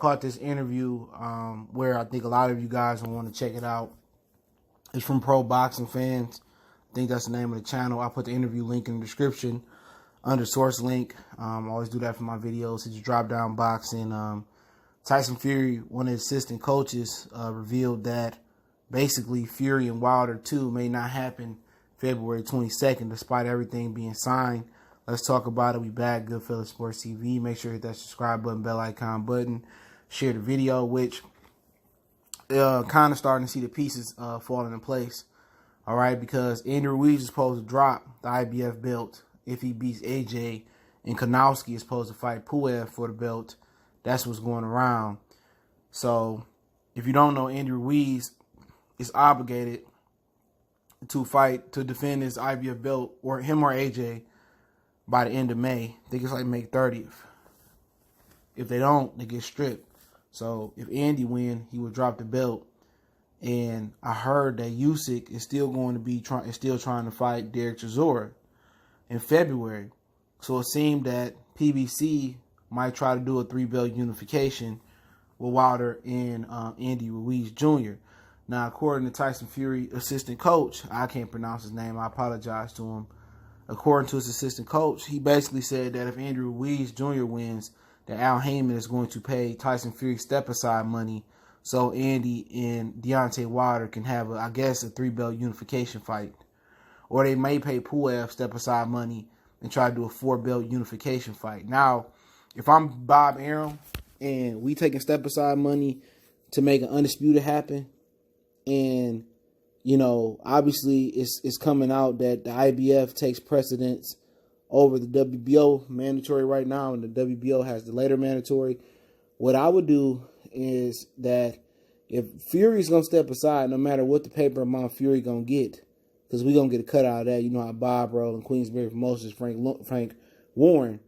caught this interview where I think a lot of you guys will want to check it out. It's from Pro Boxing Fans. I think that's the name of the channel. I put the interview link in the description under source link. I always do that for my videos. It's drop down boxing. Tyson Fury, one of the assistant coaches, revealed that basically Fury and Wilder 2 may not happen February 22nd, despite everything being signed. Let's talk about it. We back, Goodfellas Sports TV. Make sure to hit that subscribe button, bell icon button. Share the video, which kind of starting to see the pieces falling in place. All right, because Andy Ruiz is supposed to drop the IBF belt if he beats AJ, and Kanowski is supposed to fight Puev for the belt. That's what's going around. So, if you don't know, Andy Ruiz is obligated to defend his IBF belt, or him or AJ, by the end of May. I think it's like May 30th. If they don't, they get stripped. So, if Andy win, he would drop the belt. And I heard that Usyk is still going to be trying to fight Derek Chisora in February. So it seemed that PBC might try to do a 3-belt unification with Wilder and Andy Ruiz Jr. Now, according to Tyson Fury assistant coach, I can't pronounce his name. I apologize to him. According to his assistant coach, he basically said that if Andy Ruiz Jr. wins, that Al Heyman is going to pay Tyson Fury step-aside money so Andy and Deontay Wilder can have, a 3-belt unification fight. Or they may pay Puev step-aside money and try to do a 4-belt unification fight. Now, if I'm Bob Arum and we taking step-aside money to make an undisputed happen, and, you know, obviously it's coming out that the IBF takes precedence over the WBO mandatory right now, and the WBO has the later mandatory, what I would do is that if Fury's going to step aside, no matter what the paper amount Fury going to get, because we're going to get a cut out of that. You know how Bob Roll and Queensberry Promotions, Frank Warren,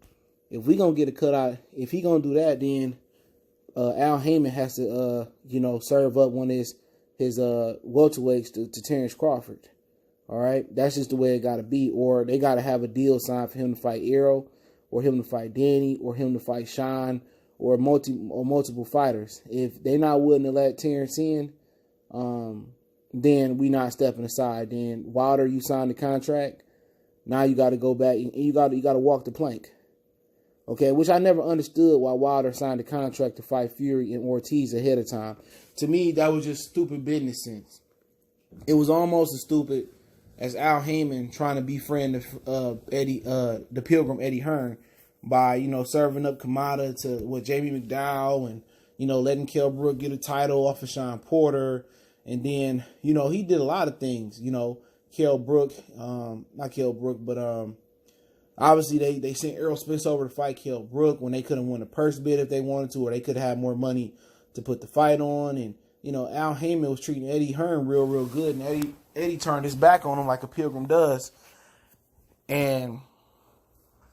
if we going to get a cut out, if he going to do that, then Al Heyman has to, serve up one of his welterweights to Terrence Crawford. All right? That's just the way it got to be. Or they got to have a deal signed for him to fight Errol, or him to fight Danny, or him to fight Sean, or multiple fighters. If they're not willing to let Terrence in, then we not stepping aside. Then Wilder, you signed the contract. Now you got to go back and you got to walk the plank. Okay, which I never understood why Wilder signed the contract to fight Fury and Ortiz ahead of time. To me, that was just stupid business sense. It was almost as stupid as Al Heyman trying to befriend the Pilgrim Eddie Hearn by, serving up Kamada to Jamie McDowell and, letting Kell Brook get a title off of Sean Porter. And then, he did a lot of things, Kell Brook, not Kell Brook, but obviously they sent Errol Spence over to fight Kell Brook when they couldn't win a purse bid if they wanted to, or they could have more money to put the fight on. And, Al Heyman was treating Eddie Hearn real good, and Eddie turned his back on him like a Pilgrim does. And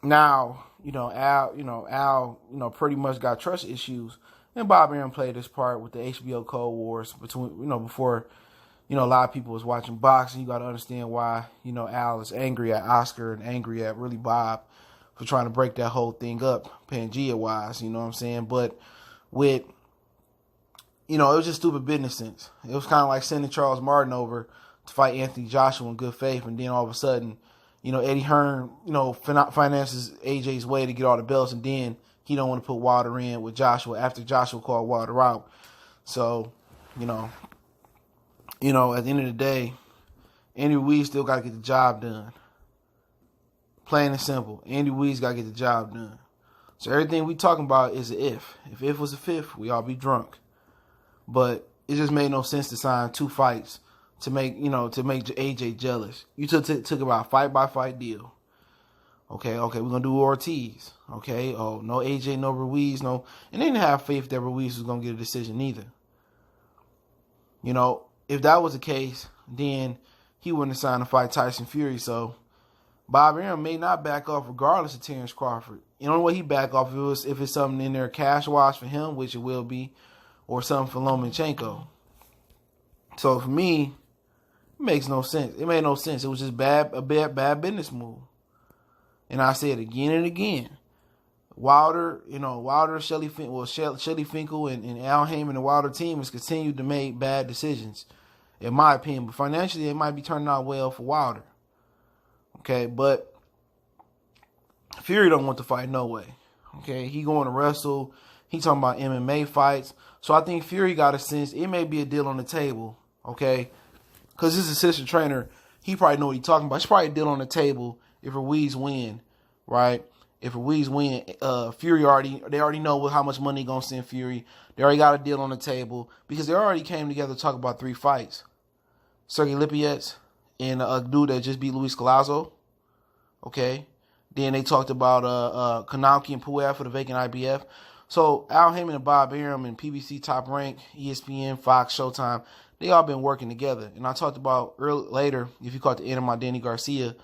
now, Al, pretty much got trust issues. And Bob Arum played this part with the HBO Cold Wars between, before, a lot of people was watching boxing. You got to understand why, Al is angry at Oscar and angry at really Bob for trying to break that whole thing up, Pangea-wise, you know what I'm saying? But with, it was just stupid business sense. It was kind of like sending Charles Martin over to fight Anthony Joshua in good faith, and then all of a sudden, Eddie Hearn, finances AJ's way to get all the belts, and then he don't want to put Wilder in with Joshua after Joshua called Wilder out. So, at the end of the day, Andy Ruiz still got to get the job done. Plain and simple. Andy Ruiz got to get the job done. So everything we talking about is an if. If it was a fifth, we all be drunk. But it just made no sense to sign 2 fights to make AJ jealous. You took about a fight-by-fight deal. Okay, we're going to do Ortiz. Okay, oh, no AJ, no Ruiz, no. And they didn't have faith that Ruiz was going to get a decision either. If that was the case, then he wouldn't have signed to fight Tyson Fury. So Bob Arum may not back off regardless of Terrence Crawford. The only way he back off if it's something in there cash-wise for him, which it will be, or something for Lomachenko. So for me, it makes no sense. It made no sense. It was just a bad business move. And I say it again and again. Wilder, Shelly Finkel and Al Heyman and the Wilder team has continued to make bad decisions, in my opinion. But financially, it might be turning out well for Wilder. Okay, but Fury don't want to fight no way. Okay, he going to wrestle. He talking about MMA fights. So I think Fury got a sense it may be a deal on the table. Okay, because his assistant trainer, he probably know what he's talking about. It's probably a deal on the table if Ruiz win, right? If Ruiz win, Fury they already know how much money gonna send Fury. They already got a deal on the table because they already came together to talk about 3 fights. Sergey Lipinets and a dude that just beat Luis Collazo. Okay. Then they talked about Kanauki and Puev for the vacant IBF. So Al Heyman and Bob Arum and PBC Top Rank, ESPN, Fox, Showtime, they all been working together. And I talked about later, if you caught the end of my Danny Garcia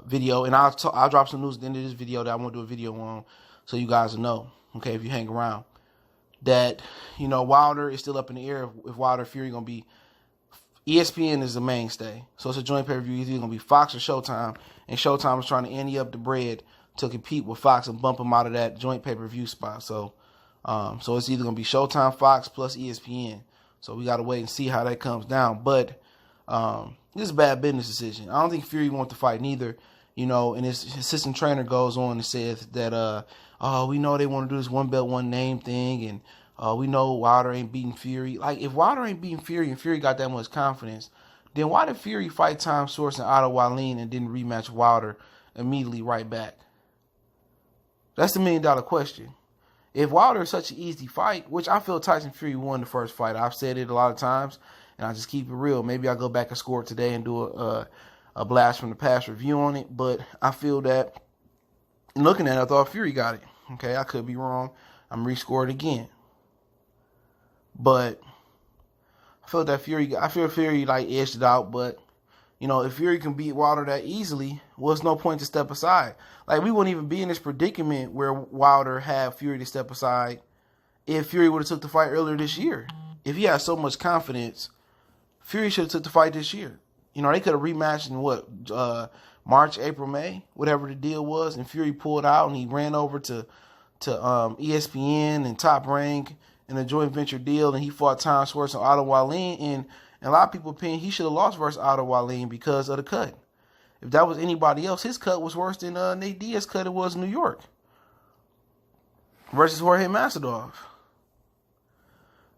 video, and I'll drop some news at the end of this video that I want to do a video on, so you guys will know. Okay, if you hang around, that Wilder is still up in the air if Wilder Fury gonna be. ESPN is the mainstay, so it's a joint pay-per-view. It's either gonna be Fox or Showtime, and Showtime is trying to ante up the bread to compete with Fox and bump them out of that joint pay-per-view spot. So it's either gonna be Showtime, Fox plus ESPN. So we gotta wait and see how that comes down. But this is a bad business decision. I don't think Fury wants to fight neither. And his assistant trainer goes on and says that we know they want to do this one belt, one name thing, and we know Wilder ain't beating Fury. Like, if Wilder ain't beating Fury and Fury got that much confidence, then why did Fury fight Tom Source and Otto Wallin and didn't rematch Wilder immediately right back? That's the $1 million question. If Wilder is such an easy fight, which I feel Tyson Fury won the first fight. I've said it a lot of times, and I just keep it real. Maybe I'll go back and score it today and do a blast from the past review on it. But I feel that, looking at it, I thought Fury got it. Okay, I could be wrong. I'm rescored again. But I feel Fury like edged it out. But if Fury can beat Wilder that easily, well, it's no point to step aside. Like, we wouldn't even be in this predicament where Wilder had Fury to step aside if Fury would have took the fight earlier this year. If he had so much confidence, Fury should have took the fight this year. They could have rematched in March, April, May, whatever the deal was, and Fury pulled out and he ran over to ESPN and Top Rank in a joint venture deal, and he fought Tom Schwartz and Otto Wallin, and a lot of people opinion he should have lost versus Otto Wallin because of the cut. If that was anybody else, his cut was worse than Nate Diaz's cut it was in New York versus Jorge Masvidal.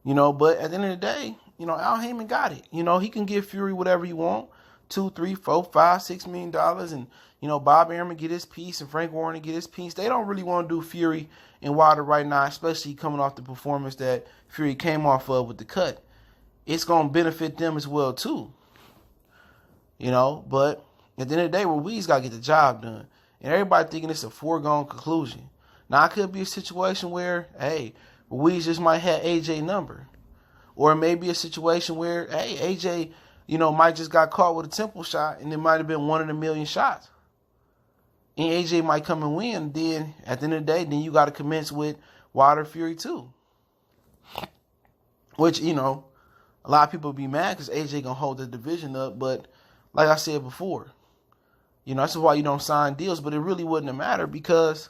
But at the end of the day, Al Heyman got it. He can give Fury whatever he want, $2, $3, $4, $5, $6 million, and Bob Arum get his piece and Frank Warren get his piece. They don't really want to do Fury and Wilder right now, especially coming off the performance that Fury came off of with the cut. It's going to benefit them as well too. But at the end of the day, Ruiz got to get the job done, and everybody thinking it's a foregone conclusion. Now, it could be a situation where, hey, Ruiz just might have AJ number. Or it may be a situation where, hey, AJ, might just got caught with a temple shot and it might have been 1 in a million shots. And AJ might come and win. Then, at the end of the day, then you got to commence with Wilder Fury too. Which, a lot of people be mad because AJ going to hold the division up. But like I said before, that's why you don't sign deals. But it really wouldn't have mattered because,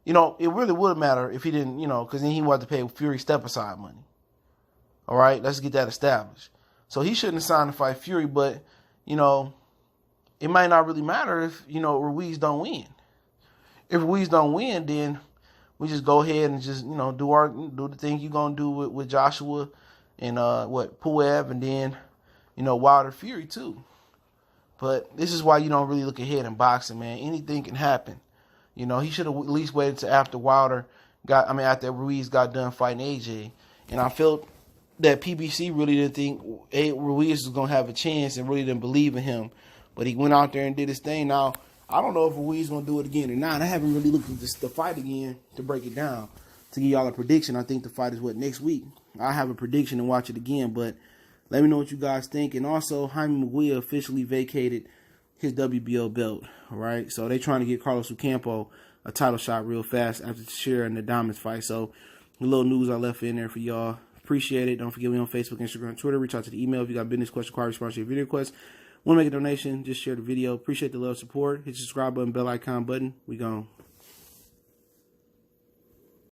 it really would matter if he didn't, because then he wanted to pay Fury step-aside money. All right, let's get that established. So he shouldn't have signed to fight Fury, but, it might not really matter if, Ruiz don't win. If Ruiz don't win, then we just go ahead and just, do the thing you're going to do with Joshua and, Puev, and then, Wilder Fury too. But this is why you don't really look ahead in boxing, man. Anything can happen. He should have at least waited until after after Ruiz got done fighting AJ. And I felt that PBC really didn't think Ruiz was going to have a chance and really didn't believe in him. But he went out there and did his thing. Now, I don't know if Ruiz is going to do it again or not. I haven't really looked at the fight again to break it down. To give y'all a prediction, I think the fight is next week. I'll have a prediction and watch it again. But let me know what you guys think. And also, Jaime Munguia officially vacated his WBO belt. All right? So they're trying to get Carlos Ocampo a title shot real fast after sharing the Diamonds fight. So a little news I left in there for y'all. Appreciate it. Don't forget me on Facebook, Instagram, Twitter. Reach out to the email if you got business question, inquiry, response to your video request. Want to make a donation? Just share the video. Appreciate the love, support. Hit the subscribe button, bell icon button. We gone.